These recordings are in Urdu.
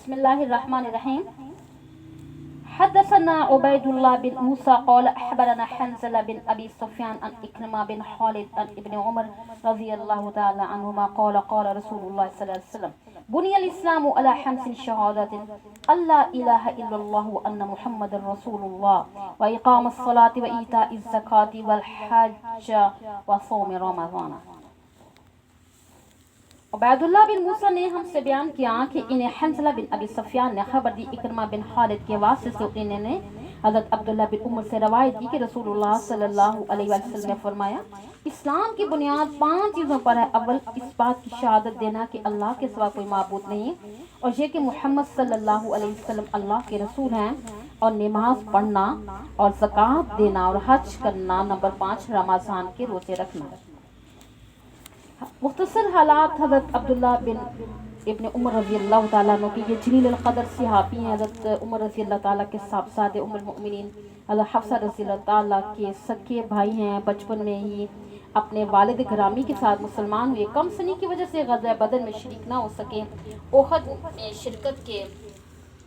بسم الله الرحمن الرحيم. حدثنا عبيد الله بن موسى قال أخبرنا حنزلة بن أبي سفيان عن إكرمة بن خالد عن ابن عمر رضي الله تعالى عنهما قال قال رسول الله صلى الله عليه وسلم بني الإسلام على خمس شهادات أن لا إله إلا الله وأن محمد رسول الله وإقام الصلاة وإيتاء الزكاة والحج وصوم رمضان. عبیداللہ بن موسیٰ نے ہم سے بیان کیا کہ انہیں حنزلہ بن ابی سفیان نے خبر دی اکرمہ بن خالد کے واسطے سے انہوں نے حضرت عبداللہ بن عمر سے روایت کی کہ رسول اللہ صلی اللہ علیہ وسلم نے فرمایا اسلام کی بنیاد 5 چیزوں پر ہے. اول اس بات کی شہادت دینا کہ اللہ کے سوا کوئی معبود نہیں اور یہ کہ محمد صلی اللہ علیہ وسلم اللہ کے رسول ہیں اور نماز پڑھنا اور زکوٰۃ دینا اور حج کرنا. نمبر 5 رمضان کے روزے رکھنا. مختصر حالات حضرت عبداللہ بن ابن عمر رضی اللہ تعالیٰ عنہ کی یہ جلیل القدر صحابی ہیں. حضرت عمر رضی اللہ تعالیٰ کے صاحبزادے ام المؤمنین حضرت حفصہ رضی اللہ تعالیٰ کے سکے بھائی ہیں. بچپن میں ہی اپنے والد گرامی کے ساتھ مسلمان ہوئے. کم سنی کی وجہ سے غزوہ بدر میں شریک نہ ہو سکے. احد میں شرکت کے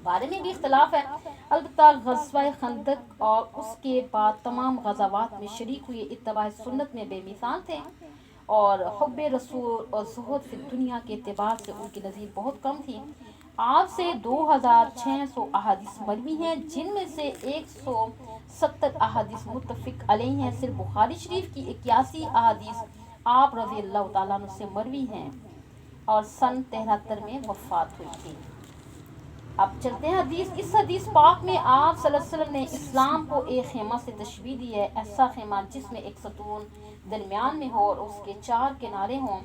بارے میں بھی اختلاف ہے. البتہ غزوہ خندق اور اس کے بعد تمام غزوات میں شریک ہوئے. اتباع سنت میں بے مثال تھے اور حب رسول اور زہد فی دنیا کے اعتبار سے ان کی نظیر بہت کم تھی. آپ سے 2600 احادیث مروی ہیں جن میں سے 170 احادیث متفق علیہ ہیں. صرف بخاری شریف کی 81 احادیث آپ رضی اللہ تعالیٰ عنہ سے مروی ہیں اور سن 73 میں وفات ہوئی تھی. اب چلتے ہیں حدیث. اس حدیث پاک میں آپ صلی اللہ علیہ وسلم نے اسلام کو ایک خیمہ سے تشبیہ دی ہے. ایسا خیمہ جس میں ایک ستون درمیان میں ہو اور اس کے 4 کنارے ہوں.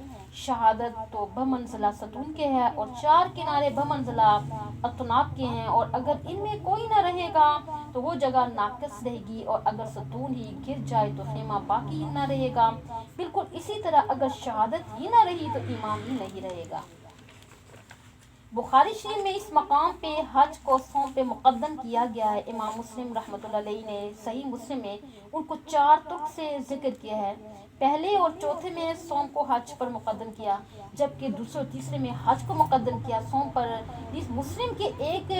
شہادت تو بمنزلہ ستون کے ہے اور 4 کنارے بمنزلہ اطناب کے ہیں اور اگر ان میں کوئی نہ رہے گا تو وہ جگہ ناقص رہے گی اور اگر ستون ہی گر جائے تو خیمہ باقی نہ رہے گا. بالکل اسی طرح اگر شہادت ہی نہ رہی تو ایمان ہی نہیں رہے گا. بخاری شریف میں اس مقام پہ حج کو صوم پہ مقدم کیا گیا ہے. امام مسلم رحمۃ اللہ علیہ نے صحیح مسلم میں ان کو 4 طرق سے ذکر کیا ہے. پہلے اور چوتھے میں صوم کو حج پر مقدم کیا جبکہ دوسرے اور تیسرے میں حج کو مقدم کیا صوم پر. اس مسلم کے ایک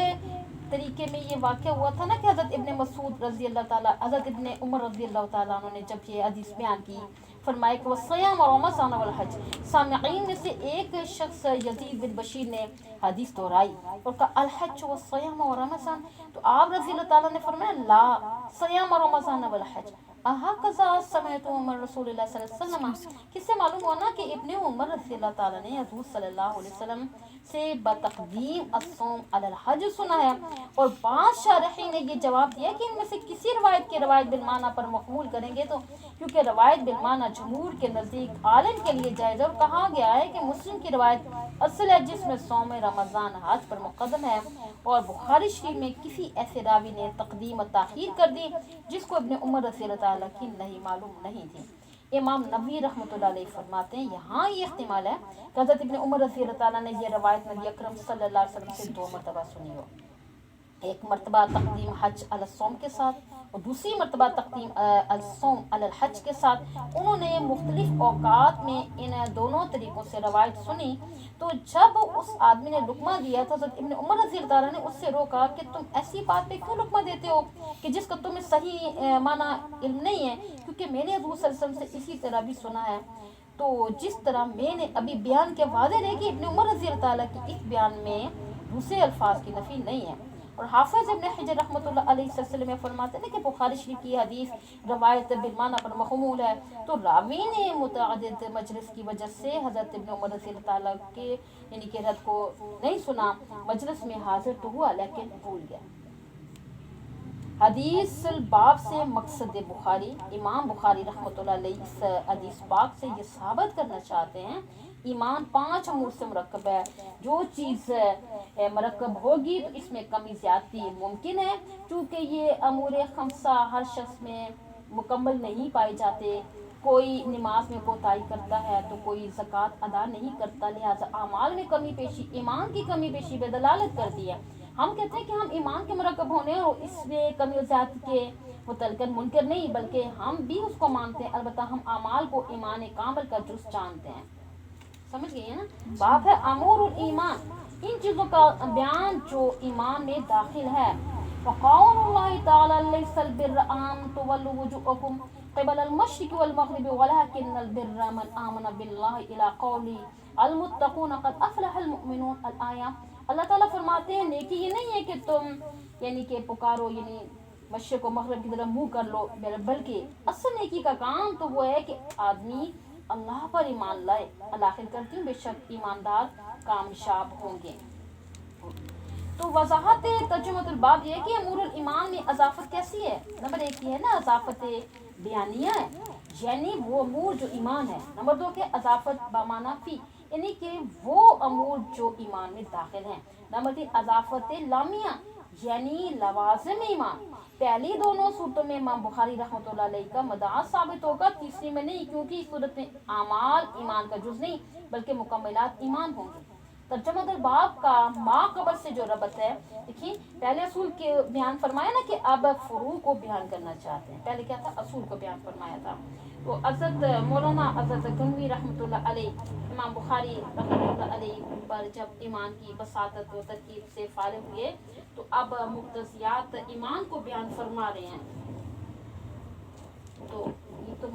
طریقے میں یہ واقعہ ہوا تھا نا کہ حضرت ابن مسعود رضی اللہ تعالیٰ حضرت ابن عمر رضی اللہ تعالیٰ عنہ نے جب یہ حدیث بیان کی فرمایا کہ وَالصِّيَامُ وَرَمَضَانَ وَالْحَجِّ. سامعین میں سے ایک شخص یزید بن بشیر نے حدیث دہرائی اور کہا الحج والصیام ورمضان. تو آپ رضی اللہ تعالیٰ نے فرمایا لا صیام رمضان والحج اہکذا سمعت عمر رسول اللہ صلی اللہ علیہ وسلم. کس سے معلوم ہونا کہ ابن عمر رضی اللہ تعالیٰ نے حضور صلی اللہ علیہ وسلم سے بتقدیم الصوم علی الحج سنا ہے. اور بعض شارحین نے یہ جواب دیا کہ ان میں سے کسی روایت کے روایت بالمعنی پر محمول کریں گے تو کیونکہ روایت بالمعنی جمہور کے نزدیک عالم کے لیے جائز اور کہا گیا ہے کہ مسلم کی روایت اصل ہے جس میں صوم رمضان حج پر مقدم ہے اور بخاری شریف میں کسی ایسے راوی نے تقدیم و تاخیر کر دی جس کو ابن عمر رضی اللہ تعالیٰ کی نہیں معلوم نہیں تھی. امام نبوی رحمۃ اللہ علیہ فرماتے ہیں یہاں یہ احتمال ہے کہ حضرت ابن عمر رضی اللہ تعالیٰ نے یہ روایت نبی اکرم صلی اللہ علیہ وسلم سے 2 مرتبہ سنی ہو. ایک مرتبہ تقدیم حج علی الصوم کے ساتھ اور دوسری مرتبہ تقدیم الصوم علی الحج کے ساتھ. انہوں نے مختلف اوقات میں ان دونوں طریقوں سے روایت سنی. تو جب اس آدمی نے لقمہ دیا تو حضرت ابن عمر رضی اللہ عنہ نے اس سے روکا کہ تم ایسی بات پہ کیوں لقمہ دیتے ہو کہ جس کا تمہیں صحیح معنی علم نہیں ہے کیونکہ میں نے حضور صلی اللہ علیہ وسلم سے اسی طرح بھی سنا ہے. تو جس طرح میں نے ابھی بیان کے واضح ہے کہ ابن عمر رضی اللہ تعالیٰ کی اس بیان میں دوسرے الفاظ کی نفی نہیں ہے. اور حافظ ابن حجر رحمۃ اللہ علیہ وسلم فرماتے ہیں کہ بخاری شریف کی حدیث روایت بالمعنی پر محمول ہے. تو راوی نے متعدد مجلس کی وجہ سے حضرت ابن عمر رضی اللہ تعالیٰ کے یعنی کہ رد کو نہیں سنا. مجلس میں حاضر تو ہوا لیکن بھول گیا. حدیث الباب سے مقصد بخاری امام بخاری رحمۃ اللہ علیہ اس حدیث پاک سے یہ ثابت کرنا چاہتے ہیں ایمان 5 امور سے مرکب ہے. جو چیز مرکب ہوگی تو اس میں کمی زیادتی ممکن ہے چونکہ یہ امور 5 ہر شخص میں مکمل نہیں پائے جاتے. کوئی نماز میں کوتاہی کرتا ہے تو کوئی زکوٰۃ ادا نہیں کرتا. لہٰذا اعمال میں کمی پیشی ایمان کی کمی پیشی بے دلالت کرتی ہے. ہم کہتے ہیں کہ ہم ایمان کے مرکب ہونے اور اس میں کمی و زیادتی کے متعلق منکر نہیں بلکہ ہم بھی اس کو مانتے ہیں. البتہ ہم اعمال کو ایمان کامل کا جز جانتے ہیں. سمجھ گئی ہے نا. بات ہے امور الایمان ان چیزوں کا بیان جو ایمان میں داخل ہے. وقول اللہ تعالی لیس البر ان تولوا وجوهکم قبل المشرق والمغرب ولكن البر من آمن بالله الى قول المتقون قد افلح المؤمنون. الآیہ. اللہ تعالیٰ فرماتے ہیں نیکی یہ نہیں ہے کہ تم یعنی کہ پکارو یعنی مشرق و مغرب کی طرف منہ کر لو، بلکہ اصل نیکی کا کام تو وہ ہے کہ آدمی اللہ پر ایمان لائے. الآخر کرتی ہوں بے شک ایماندار کامیاب ہوں گے. تو وضاحت ترجمۃ الباب یہ ہے کہ امور الایمان میں اضافت کیسی ہے. نمبر 1 یہ ہے نا اضافت بیانیہ ہے یعنی وہ امور جو ایمان ہے. نمبر 2 کہ اضافت بمعنی فی یعنی کہ وہ امور جو ایمان میں داخل ہیں. نمبر 3 اضافت لامیہ یعنی لوازم ایمان. پہلی دونوں صورتوں میں امام بخاری رحمۃ اللہ علیہ کا مدعا ثابت ہوگا، تیسری میں نہیں، کیونکہ اس صورت میں اعمال ایمان کا جز نہیں بلکہ مکملات ایمان ہوں گے. ترجمہ الباب کا ما قبل سے جو ربط ہے، دیکھیں پہلے اصول کے بیان فرمایا نا کہ اب فروع کو بیان کرنا چاہتے ہیں. پہلے کیا تھا؟ اصول کو بیان فرمایا تھا. تو حضرت مولانا حضرت گنوی رحمۃ اللہ علیہ امام بخاری رحمۃ اللہ علیہ پر جب ایمان کی بساطت و ترکیب سے فارغ ہوئے تو اب مقتضیات ایمان کو بیان فرما رہے ہیں. تو یہ تو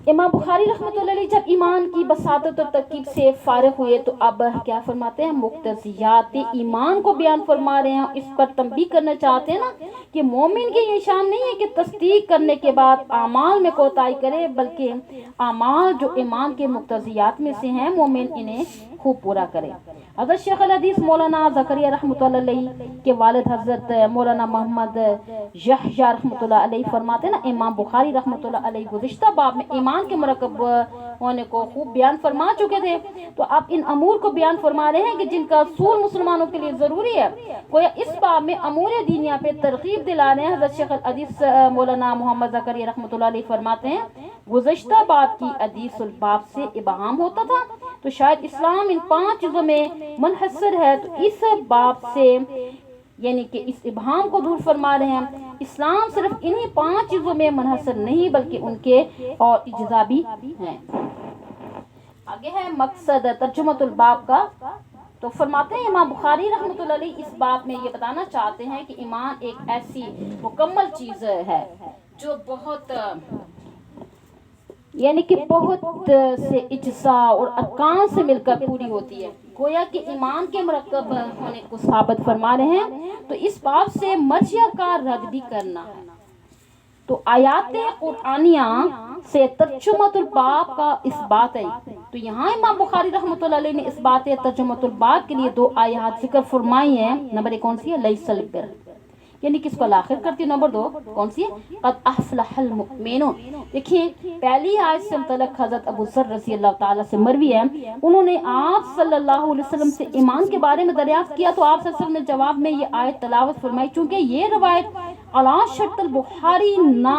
امام بخاری رحمۃ اللہ علیہ جب ایمان کی بساطت اور ترکیب سے فارغ ہوئے تو اب کیا فرماتے ہیں؟ مقتضیات ایمان کو بیان فرما رہے ہیں. اس پر تنبیہ کرنا چاہتے ہیں نا کہ مومن کی یہ شان نہیں ہے کہ تصدیق کرنے کے بعد اعمال میں کوتاہی کرے، بلکہ اعمال جو ایمان کے مقتضیات میں سے ہیں مومن انہیں خوب پورا کرے. حضرت شیخ الحدیث مولانا زکریا رحمۃ اللہ علیہ کے والد حضرت مولانا محمد یحییٰ رحمۃ اللہ علیہ فرماتے ہیں نا امام بخاری رحمۃ اللہ علیہ گزشتہ باب میں ایمان کے مرکب ہونے کو خوب بیان فرما چکے تھے. تو اب ان امور کو بیان فرما رہے ہیں کہ جن کا اصول مسلمانوں کے لیے ضروری ہے. گویا اس باب میں امور دینیہ پہ ترغیب دلا رہے ہیں. حضرت شیخ الحدیث مولانا محمد زکریا رحمۃ اللہ علیہ فرماتے ہیں گزشتہ باب کی حدیث الباب سے ابہام ہوتا تھا تو شاید اسلام ان 5 چیزوں میں منحصر ہے. تو اس باب سے یعنی کہ اس ابہام کو دور فرما رہے ہیں. اسلام صرف انہی 5 چیزوں میں منحصر نہیں بلکہ ان کے اور اجزا بھی ہیں. آگے ہے مقصد ترجمۃ الباب کا. تو فرماتے ہیں امام بخاری رحمۃ اللہ علیہ اس باب میں یہ بتانا چاہتے ہیں کہ ایمان ایک ایسی مکمل چیز ہے جو بہت یعنی کہ بہت سے اجزاء اور ارکان سے مل کر پوری ہوتی ہے. گویا کہ ایمان کے مرکب ہونے کو ثابت فرما رہے ہیں. تو اس باب سے مرجئہ کا رد بھی کرنا ہے. تو آیات قرآنیہ سے ترجمۃ الباب کا اس بات ہے. تو یہاں امام بخاری رحمۃ اللہ علیہ نے اس بات ترجمۃ الباب کے لیے 2 آیات ذکر فرمائی ہیں. نمبر 1 کون سی ہے؟ لیس البر یعنی کس کو آخر کرتی ہے. نمبر 2 کون سی ہے؟ قد افلح المؤمنون. دیکھیں پہلی آیت سے متعلق حضرت ابو ذر رضی اللہ تعالیٰ سے مروی ہے، انہوں نے آپ صلی اللہ علیہ وسلم سے ایمان کے بارے میں دریافت کیا تو آپ صلی اللہ علیہ وسلم نے جواب میں یہ آیت تلاوت فرمائی. چونکہ یہ روایت علی شرط البخاری نہ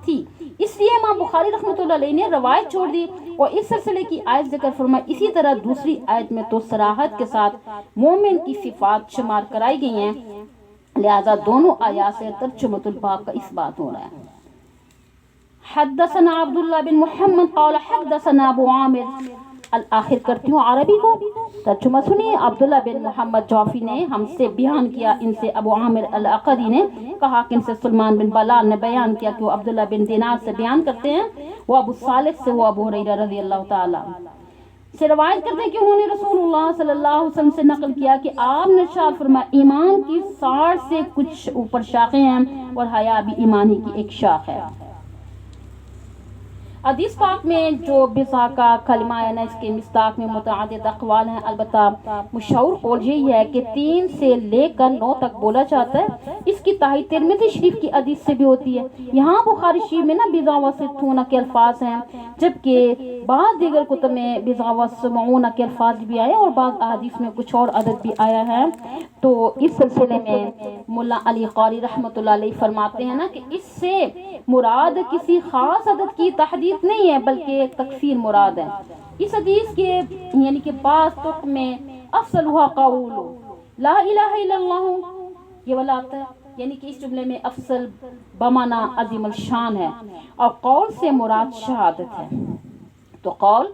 تھی اس لیے امام بخاری رحمۃ اللہ علیہ نے روایت چھوڑ دی اور اس سلسلے کی آیت ذکر فرمائی. اسی طرح دوسری آیت میں تو صراحت کے ساتھ مومن کی صفات شمار کرائی گئی ہیں، لہذا دونوں آیات سے ترجمۃ الباب کا اس بات ہو رہا ہے. حدثنا عبداللہ بن محمد قال حدثنا ابو عامر. الآخر کرتی ہوں عربی کو ترجمہ سنیے. عبداللہ بن محمد جعفی نے ہم سے بیان کیا، ان سے ابو عامر العقدی نے کہا کہ ان سے سلمان بن بلال نے بیان کیا کہ وہ عبداللہ بن دینار سے بیان کرتے ہیں، وہ ابو صالح سے، وہ ابو ہریرہ رضی اللہ تعالی سے روایت کرتے ہیں کہ انہوں نے رسول اللہ صلی اللہ علیہ وسلم سے نقل کیا کہ آپ نے ارشاد فرمایا ایمان کی 60 سے کچھ اوپر شاخیں ہیں اور حیا بھی ایمان ہی کی ایک شاخ ہے. حدیث پاک میں جو بضع کا کلمہ ہے نا اس کے مصداق میں متعدد اقوال ہیں، البتہ مشہور قول یہی ہے کہ 3 سے لے کر 9 تک بولا جاتا ہے. اس کی تائید ترمذی شریف کی حدیث سے بھی ہوتی ہے. یہاں بخاری شریف میں نا بضع و ستون کے الفاظ ہیں جبکہ بعض دیگر کتب میں بضع و سبعون کے الفاظ بھی آئے اور بعض احادیث میں کچھ اور عدد بھی آیا ہے. تو اس سلسلے میں ملا علی قاری رحمۃ اللہ علیہ فرماتے ہیں نا کہ اس سے مراد کسی خاص عدد کی تحدید نہیں ہے بلکہ تکفیر مراد ہے. اس حدیث کے یعنی کہ بعض طرق میں افضلها قول لا الہ الا اللہ یہ والا آتا ہے، یعنی کہ اس جملے میں افضل بمعنی عظیم الشان ہے اور قول سے مراد شہادت ہے. تو قول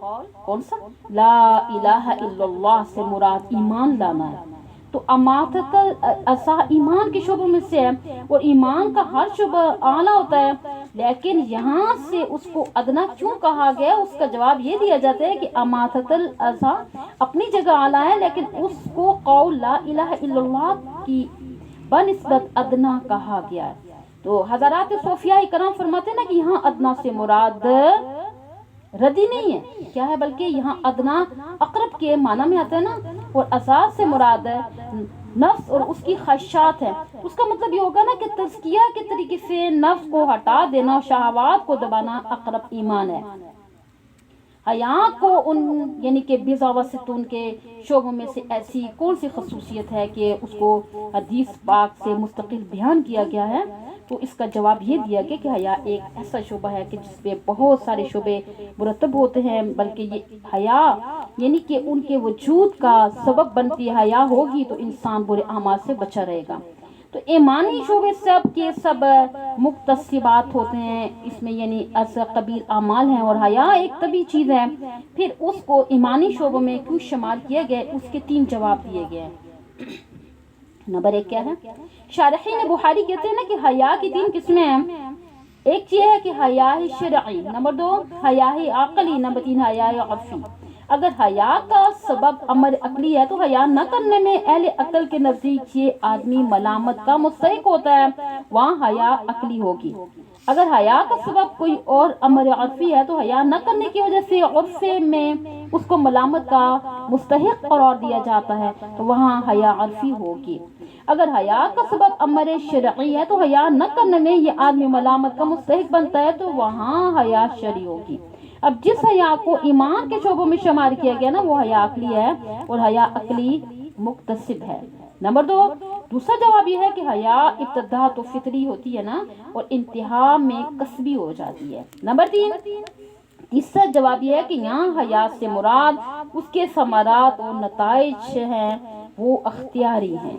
کون سا؟ لا الہ الا اللہ سے مراد ایمان لانا ہے. تو اماطۃ العصا ایمان کے شعبوں میں سے ہے، اور ایمان کا ہر شعبہ اعلیٰ ہوتا ہے، لیکن یہاں سے اس کو ادنا کیوں کہا گیا؟ اس کا جواب یہ دیا جاتا ہے کہ اماطۃ العصا اپنی جگہ اعلیٰ ہے، لیکن اس کو قول لا الہ الا اللہ کی بنسبت ادنا کہا گیا ہے. تو حضرات صوفیاء کرام فرماتے ہیں نا کہ یہاں ادنا سے مراد ردی نہیں ہے، کیا ہے، بلکہ یہاں ادنا اقرب کے معنی میں آتا ہے نا، اور اساس سے مراد نفس اور اس کی خواہشات ہے. اس کا مطلب یہ ہوگا نا کہ تزکیہ کے طریقے سے نفس کو ہٹا دینا، شہوات کو دبانا اقرب ایمان ہے. حیا کو ان یعنی کہ بضع و ستون کے شعبوں میں سے ایسی کون سی خصوصیت ہے کہ اس کو حدیث پاک سے مستقل بیان کیا گیا ہے؟ تو اس کا جواب یہ دیا گیا کہ حیا ایک ایسا شعبہ ہے کہ جس پہ بہت سارے شعبے مرتب ہوتے ہیں، بلکہ یہ حیا یعنی کہ ان کے وجود کا سبب بنتی حیا ہوگی تو انسان برے اعمال سے بچا رہے گا. تو ایمانی شعبے سب کے سب مکتسبات ہوتے ہیں، اس میں یعنی از قبیل اعمال ہیں، اور حیا ایک طبی چیز ہے. پھر اس کو ایمانی شعبوں میں کیوں شمار کیا گیا؟ اس کے 3 جواب دیے گئے ہیں. نمبر 1 کیا ہے؟ شارحین بخاری کہتے ہیں نا کہ حیا کی 3 قسمیں ہیں. ایک یہ ہے کہ حیا شرعی، نمبر 2 حیا عقلی، نمبر 3 حیا عرفی. اگر حیا کا سبب امر عقلی ہے تو حیا نہ کرنے میں اہل عقل کے نزدیک یہ آدمی ملامت کا مستحق ہوتا ہے، وہاں حیا عقلی ہوگی. اگر حیا کا سبب کوئی اور امر عرفی ہے تو حیا نہ کرنے کی وجہ سے عرف میں اس کو ملامت کا مستحق قرار دیا جاتا ہے تو وہاں حیا عرفی ہوگی. اگر حیا کا سبب امر شرعی ہے تو حیا نہ کرنے میں یہ آدمی ملامت کا مستحق بنتا ہے تو وہاں حیا شرعی ہوگی. اب جس حیا کو ایمان کے شعبوں میں شمار کیا گیا نا وہ حیا عقلی ہے، اور حیا عقلی مکتسب ہے. نمبر 2 دوسرا جواب یہ ہے کہ حیا ابتدا تو فطری ہوتی ہے نا، اور انتہا میں کسبی ہو جاتی ہے. نمبر 3 تیسرا جواب یہ ہے کہ یہاں حیا سے مراد اس کے ثمرات اور نتائج ہیں وہ اختیاری ہیں.